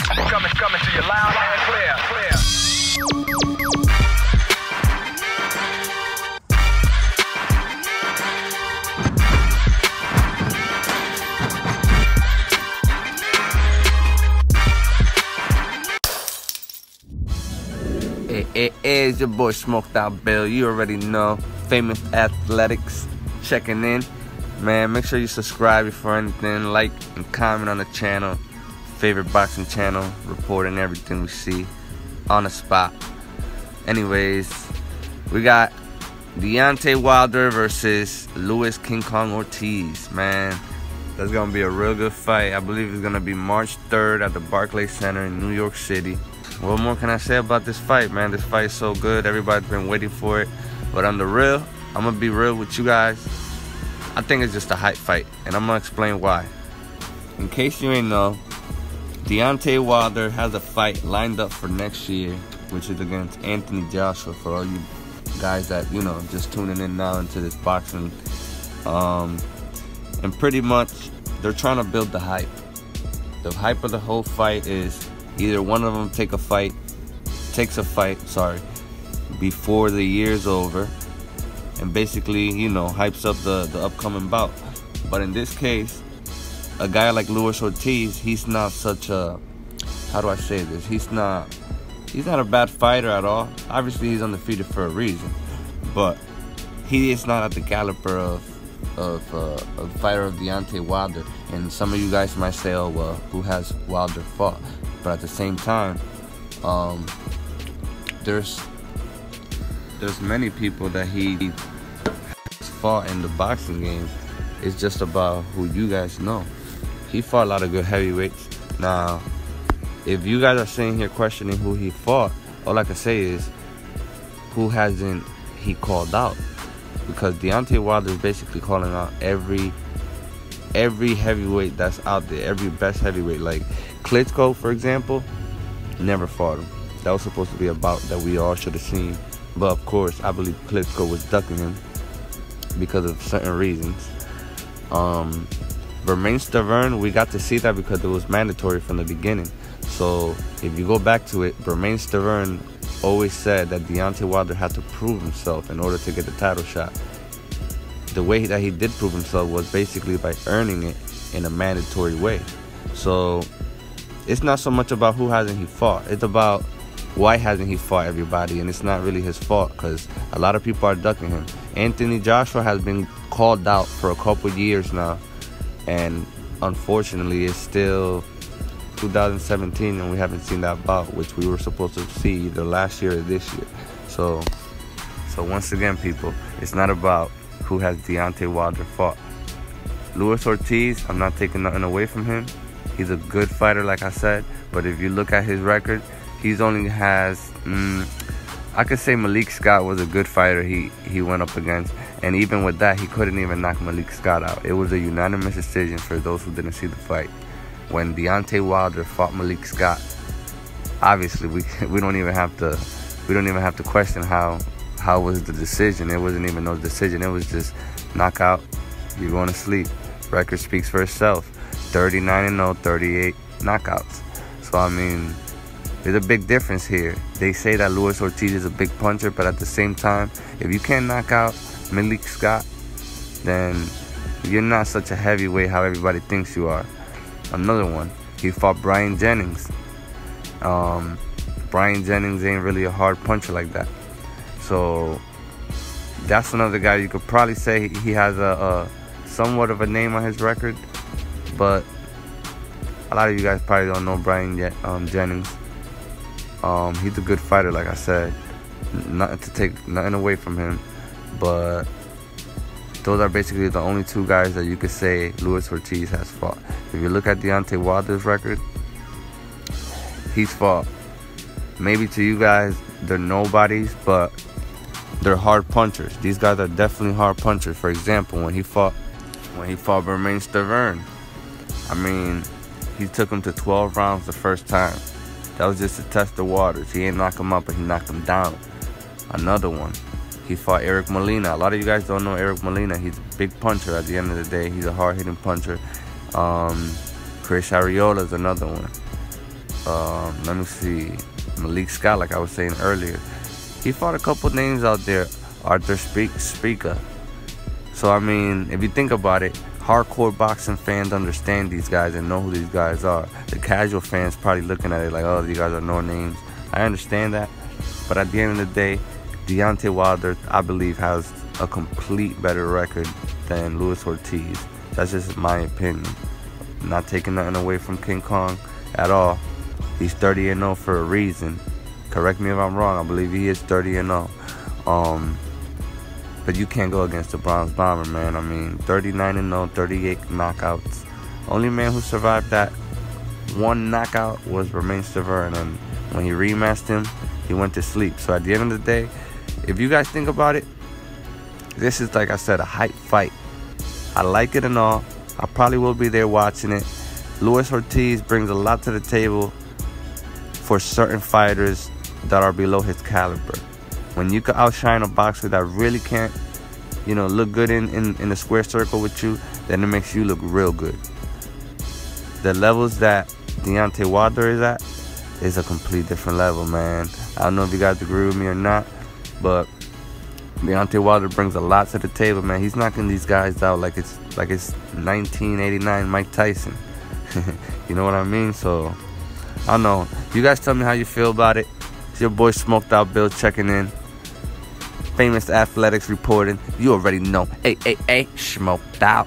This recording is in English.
Coming to you loud and clear. Hey, it's your boy Smoked Out Bill. You already know. Famous Athletics checking in. Man, make sure you subscribe before anything. Like and comment on the channel. Favorite boxing channel. Reporting everything we see on the spot. Anyways, we got Deontay Wilder versus Luis King Kong Ortiz. Man, that's going to be a real good fight. I believe it's going to be March 3rd at the Barclays Center in New York City. What more can I say about this fight, man? This fight is so good. Everybody's been waiting for it. But on the real, I'm going to be real with you guys. I think it's just a hype fight, and I'm going to explain why. In case you ain't know, Deontay Wilder has a fight lined up for next year, which is against Anthony Joshua, for all you guys that, you know, just tuning in now into this boxing. And pretty much, they're trying to build the hype. The hype of the whole fight is either one of them takes a fight before the year's over, and basically, you know, hypes up the upcoming bout. But in this case, a guy like Luis Ortiz, he's not such a, how do I say this? He's not a bad fighter at all. Obviously, he's undefeated for a reason, but he is not at the caliber of a fighter of Deontay Wilder. And some of you guys might say, oh well, who has Wilder fought? But at the same time, there's many people that he fought in the boxing game. It's just about who you guys know. He fought a lot of good heavyweights. Now, if you guys are sitting here questioning who he fought, all I can say is, who hasn't he called out? Because Deontay Wilder is basically calling out every heavyweight that's out there, every best heavyweight. Like Klitschko, for example, never fought him. That was supposed to be a bout that we all should have seen. But of course, I believe Klitschko was ducking him because of certain reasons. Stavern, we got to see that because it was mandatory from the beginning. So if you go back to it, Stavern always said that Deontay Wilder had to prove himself in order to get the title shot. The way that he did prove himself was basically by earning it in a mandatory way. So it's not so much about who hasn't he fought. It's about why hasn't he fought everybody, and it's not really his fault because a lot of people are ducking him. Anthony Joshua has been called out for a couple years now, and unfortunately it's still 2017 and we haven't seen that bout, which we were supposed to see either last year or this year. So once again, people, it's not about who has Deontay Wilder fought. Luis Ortiz, I'm not taking nothing away from him. He's a good fighter, like I said, but if you look at his record, he's only has, I could say Malik Scott was a good fighter he went up against, and even with that, he couldn't even knock Malik Scott out. It was a unanimous decision for those who didn't see the fight. When Deontay Wilder fought Malik Scott, obviously we don't even have to question how was the decision. It wasn't even no decision. It was just knockout. You're going to sleep. Record speaks for itself. 39-0, 38 knockouts. So I mean, there's a big difference here. They say that Luis Ortiz is a big puncher, but at the same time, if you can't knock out Malik Scott, then you're not such a heavyweight how everybody thinks you are. Another one, he fought Brian Jennings. Brian Jennings ain't really a hard puncher like that. So that's another guy you could probably say he has a somewhat of a name on his record, but a lot of you guys probably don't know Brian Jennings. He's a good fighter, like I said. Not to take nothing away from him, but those are basically the only two guys that you could say Luis Ortiz has fought. If you look at Deontay Wilder's record, he's fought, maybe to you guys, they're nobodies, but they're hard punchers. These guys are definitely hard punchers. For example, when he fought Stavern, I mean, he took him to 12 rounds the first time. That was just to test the waters. He didn't knock him up, but he knocked him down. Another one, he fought Eric Molina. A lot of you guys don't know Eric Molina. He's a big puncher at the end of the day. He's a hard-hitting puncher. Chris Arreola is another one. Let me see. Malik Scott, like I was saying earlier. He fought a couple names out there. Arthur Speaker. So, I mean, if you think about it, hardcore boxing fans understand these guys and know who these guys are. The casual fans probably looking at it like, oh, these guys are no names. I understand that. But at the end of the day, Deontay Wilder, I believe, has a complete better record than Luis Ortiz. That's just my opinion. Not taking nothing away from King Kong at all. He's 30-0 for a reason. Correct me if I'm wrong. I believe he is 30-0. But you can't go against the Bronze Bomber, man. I mean, 39-0, 38 knockouts. Only man who survived that one knockout was Romain Stavern, and when he rematched him, he went to sleep. So at the end of the day, if you guys think about it, this is, like I said, a hype fight. I like it and all. I probably will be there watching it. Luis Ortiz brings a lot to the table for certain fighters that are below his caliber. When you can outshine a boxer that really can't, look good in the square circle with you, then it makes you look real good. The levels that Deontay Wilder is at is a complete different level, man. I don't know if you guys agree with me or not, but Deontay Wilder brings a lot to the table, man. He's knocking these guys out like it's 1989 Mike Tyson. You know what I mean? So, I don't know. You guys tell me how you feel about it. It's your boy Smoked Out Bill checking in. Famous Athletics reporting. You already know. Hey, Smoked Out.